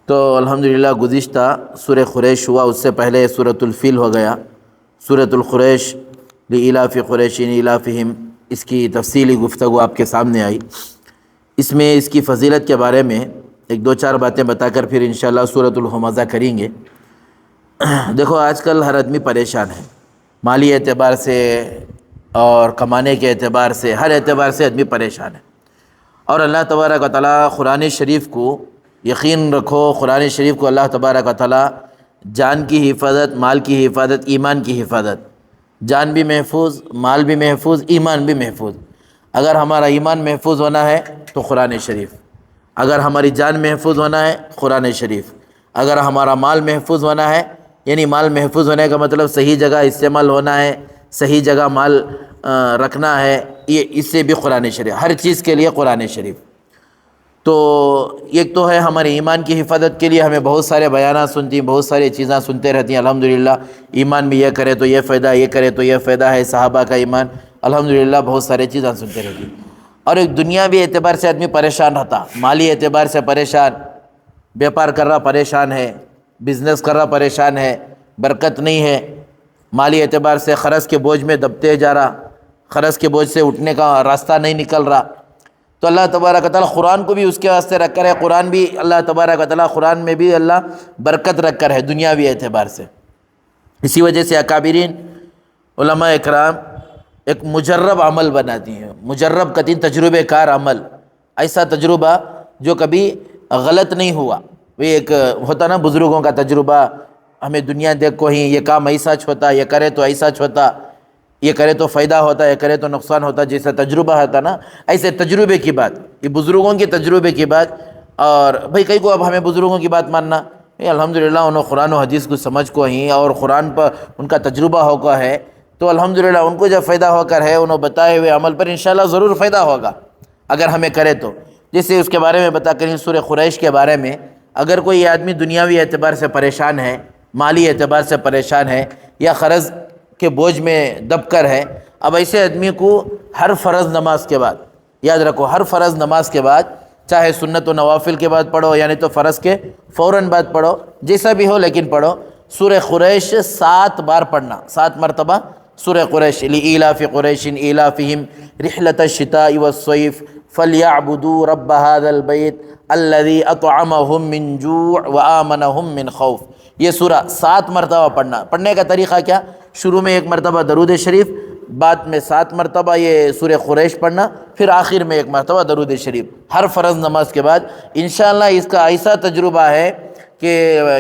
تو الحمدللہ گزشتہ سورہ قریش ہوا، اس سے پہلے سورۃ الفیل ہو گیا۔ سورۃ القریش لإلاف قریش إلافہم، اس کی تفصیلی گفتگو آپ کے سامنے آئی۔ اس میں اس کی فضیلت کے بارے میں ایک دو چار باتیں بتا کر پھر انشاءاللہ سورۃ الہمزہ کریں گے۔ دیکھو آج کل ہر آدمی پریشان ہے، مالی اعتبار سے اور کمانے کے اعتبار سے، ہر اعتبار سے آدمی پریشان ہے۔ اور اللہ تبارک و تعالیٰ قرآن شریف کو یقین رکھو، قرآن شریف کو اللہ تبارک و تعالیٰ جان کی حفاظت، مال کی حفاظت، ایمان کی حفاظت، جان بھی محفوظ، مال بھی محفوظ، ایمان بھی محفوظ۔ اگر ہمارا ایمان محفوظ ہونا ہے تو قرآن شریف، اگر ہماری جان محفوظ ہونا ہے قرآن شریف، اگر ہمارا مال محفوظ ہونا ہے، یعنی مال محفوظ ہونے کا مطلب صحیح جگہ استعمال ہونا ہے، صحیح جگہ مال رکھنا ہے، یہ اس سے بھی قرآن شریف، ہر چیز کے لیے قرآن شریف۔ تو ایک تو ہے ہمارے ایمان کی حفاظت کے لیے ہمیں بہت سارے بیانات سنتی ہیں، بہت ساری چیزیں سنتے رہتی ہیں۔ الحمدللہ ایمان میں یہ کرے تو یہ فائدہ، یہ کرے تو یہ فائدہ ہے، صحابہ کا ایمان، الحمدللہ بہت ساری چیزیں سنتے رہتی ہیں۔ اور ایک دنیاوی اعتبار سے آدمی پریشان رہتا، مالی اعتبار سے پریشان، بیپار کر رہا پریشان ہے، بزنس کر رہا پریشان ہے، برکت نہیں ہے، مالی اعتبار سے قرض کے بوجھ میں دبتے جا رہا، قرض کے بوجھ سے اٹھنے کا راستہ نہیں نکل رہا۔ تو اللہ تبارک و تعالیٰ قرآن کو بھی اس کے واسطے رکھ کر ہے، قرآن بھی اللہ تبارک و تعالیٰ قرآن میں بھی اللہ برکت رکھ کر ہے دنیاوی اعتبار سے۔ اسی وجہ سے اکابرین علماء اکرام ایک مجرب عمل بناتی ہیں، مجرب قطعی تجربے کار عمل، ایسا تجربہ جو کبھی غلط نہیں ہوا۔ وہ ایک ہوتا نا بزرگوں کا تجربہ، ہمیں دنیا دیکھ کو ہی یہ کام ایسا ہوتا، یہ کرے تو ایسا ہوتا، یہ کرے تو فائدہ ہوتا، یہ کرے تو نقصان ہوتا، جیسا تجربہ ہوتا نا، ایسے تجربے کی بات، یہ بزرگوں کے تجربے کی بات۔ اور بھئی کئی کو اب ہمیں بزرگوں کی بات ماننا، الحمدللہ انہوں قرآن و حدیث کو سمجھ کو ہی اور قرآن پر ان کا تجربہ ہو کا ہے، تو الحمدللہ ان کو جب فائدہ ہو کر ہے، انہوں بتائے ہوئے عمل پر انشاءاللہ ضرور فائدہ ہوگا اگر ہمیں کرے تو۔ جیسے اس کے بارے میں بتا کریں سورہ قریش کے بارے میں، اگر کوئی آدمی دنیاوی اعتبار سے پریشان ہے، مالی اعتبار سے پریشان ہے، یا قرض کے بوجھ میں دب کر ہے، اب ایسے آدمی کو ہر فرض نماز کے بعد، یاد رکھو ہر فرض نماز کے بعد، چاہے سنت و نوافل کے بعد پڑھو یعنی تو فرض کے فوراً بعد پڑھو، جیسا بھی ہو لیکن پڑھو، سورہ قریش 7 بار پڑھنا، 7 مرتبہ سورہ قریش، لإلاف قریش إلافہم رحلۃ الشتاء والصیف فلیعبدوا رب هذا البیت الذی اطعمہم من جوع وآمنہم من خوف۔ یہ سورہ 7 مرتبہ پڑھنا۔ پڑھنے کا طریقہ کیا؟ شروع میں 1 مرتبہ درود شریف، بعد میں 7 مرتبہ یہ سورہ قریش پڑھنا، پھر آخر میں 1 مرتبہ درود شریف، ہر فرض نماز کے بعد۔ انشاءاللہ اس کا ایسا تجربہ ہے کہ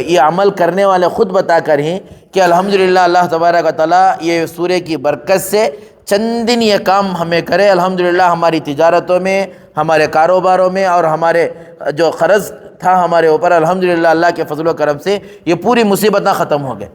یہ عمل کرنے والے خود بتا کر ہی کہ الحمدللہ اللہ تبارک و تعالیٰ یہ سورہ کی برکت سے چند دن یہ کام ہمیں کرے، الحمدللہ ہماری تجارتوں میں، ہمارے کاروباروں میں، اور ہمارے جو قرض تھا ہمارے اوپر، الحمدللہ اللہ کے فضل و کرم سے یہ پوری مصیبتیں ختم ہو گئے۔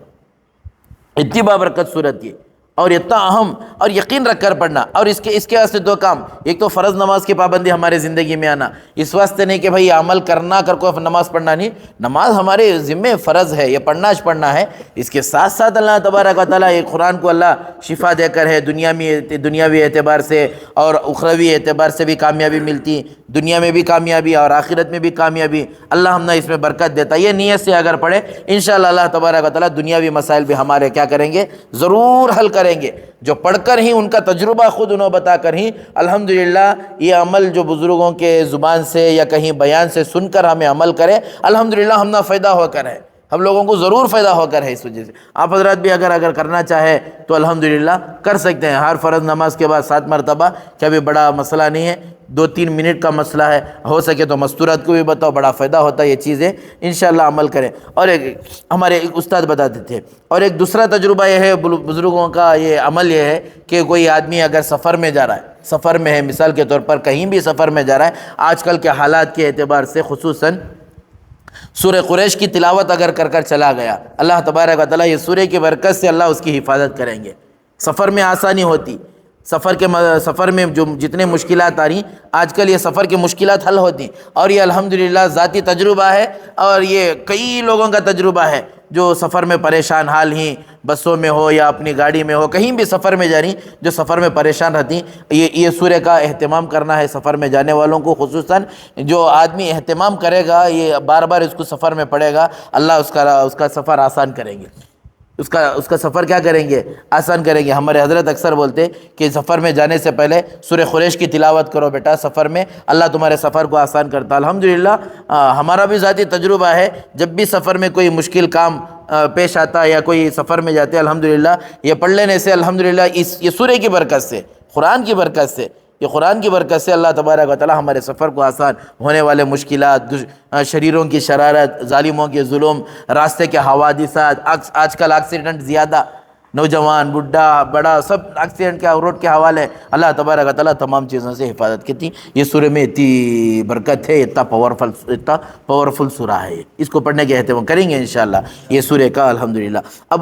اتنی بابرکت صورت کی، اور اتنا اہم، اور یقین رکھ کر پڑھنا۔ اور اس کے واسطے 2 کام، ایک تو فرض نماز کی پابندی ہمارے زندگی میں آنا، اس واسطے نہیں کہ بھئی عمل کرنا کر کو نماز پڑھنا نہیں، نماز ہمارے ذمہ فرض ہے، یہ پڑھنا ہے۔ اس کے ساتھ ساتھ اللہ تبارک و تعالیٰ یہ قرآن کو اللہ شفا دے کر ہے، دنیاوی اعتبار سے اور اخروی اعتبار سے بھی کامیابی ملتی، دنیا میں بھی کامیابی اور آخرت میں بھی کامیابی، اللہ ہم نے اس میں برکت دیتا۔ یہ نیت سے اگر پڑھے انشاءاللہ اللہ تبارک و تعالیٰ دنیاوی مسائل بھی ہمارے کیا کریں گے، ضرور حل کریں گے۔ جو پڑھ کر ہی ان کا تجربہ خود انہوں بتا کر ہی الحمدللہ یہ عمل جو بزرگوں کے زبان سے یا کہیں بیان سے سن کر ہمیں عمل کرے، الحمدللہ ہم نہ فائدہ ہو کر ہے، ہم لوگوں کو ضرور فائدہ ہو کر ہے۔ اس وجہ سے آپ حضرات بھی اگر کرنا چاہے تو الحمدللہ کر سکتے ہیں، ہر فرض نماز کے بعد 7 مرتبہ، کیا بھی بڑا مسئلہ نہیں ہے، 2-3 منٹ کا مسئلہ ہے، ہو سکے تو مستورات کو بھی بتاؤ، بڑا فائدہ ہوتا ہے یہ چیزیں، انشاءاللہ عمل کریں۔ اور ہمارے ایک استاد بتاتے تھے، اور ایک دوسرا تجربہ یہ ہے بزرگوں کا، یہ عمل یہ ہے کہ کوئی آدمی اگر سفر میں جا رہا ہے، سفر میں ہے، مثال کے طور پر کہیں بھی سفر میں جا رہا ہے، آج کل کے حالات کے اعتبار سے خصوصاً سورہ قریش کی تلاوت اگر کر چلا گیا، اللہ تبارک و تعالیٰ یہ سورہ کی برکت سے اللہ اس کی حفاظت کریں گے، سفر میں آسانی ہوتی، سفر میں جو جتنے مشکلات آ رہی ہیں آج کل، یہ سفر کی مشکلات حل ہوتی ہیں، اور یہ الحمدللہ ذاتی تجربہ ہے، اور یہ کئی لوگوں کا تجربہ ہے جو سفر میں پریشان حال ہیں، بسوں میں ہو یا اپنی گاڑی میں ہو، کہیں بھی سفر میں جا رہی ہیں، جو سفر میں پریشان رہتی ہیں، یہ سورہ کا اہتمام کرنا ہے سفر میں جانے والوں کو، خصوصاً جو آدمی اہتمام کرے گا، یہ بار بار اس کو سفر میں پڑھے گا، اللہ اس کا سفر آسان کریں گے، اس کا سفر کیا کریں گے؟ آسان کریں گے۔ ہمارے حضرت اکثر بولتے کہ سفر میں جانے سے پہلے سورہ قریش کی تلاوت کرو بیٹا، سفر میں اللہ تمہارے سفر کو آسان کرتا۔ الحمدللہ ہمارا بھی ذاتی تجربہ ہے، جب بھی سفر میں کوئی مشکل کام پیش آتا ہے یا کوئی سفر میں جاتے ہیں، الحمدللہ یہ پڑھ لینے سے، الحمدللہ یہ سورہ کی برکت سے، قرآن کی برکت سے، یہ قرآن کی برکت سے اللہ تبارک و تعالی ہمارے سفر کو آسان، ہونے والے مشکلات، شریروں کی شرارت، ظالموں کے ظلم، راستے کے حوادثات، آج کل ایکسیڈنٹ زیادہ، نوجوان، بڈھا، بڑا، سب ایکسیڈنٹ کے روڈ کے حوالے، اللہ تبارک و تعالی تمام چیزوں سے حفاظت کی تھی۔ یہ سورہ میں اتنی برکت ہے، اتنا پاورفل سورہ ہے، اس کو پڑھنے کے اہتمام کریں گے انشاءاللہ یہ سورہ کا، الحمدللہ۔ اب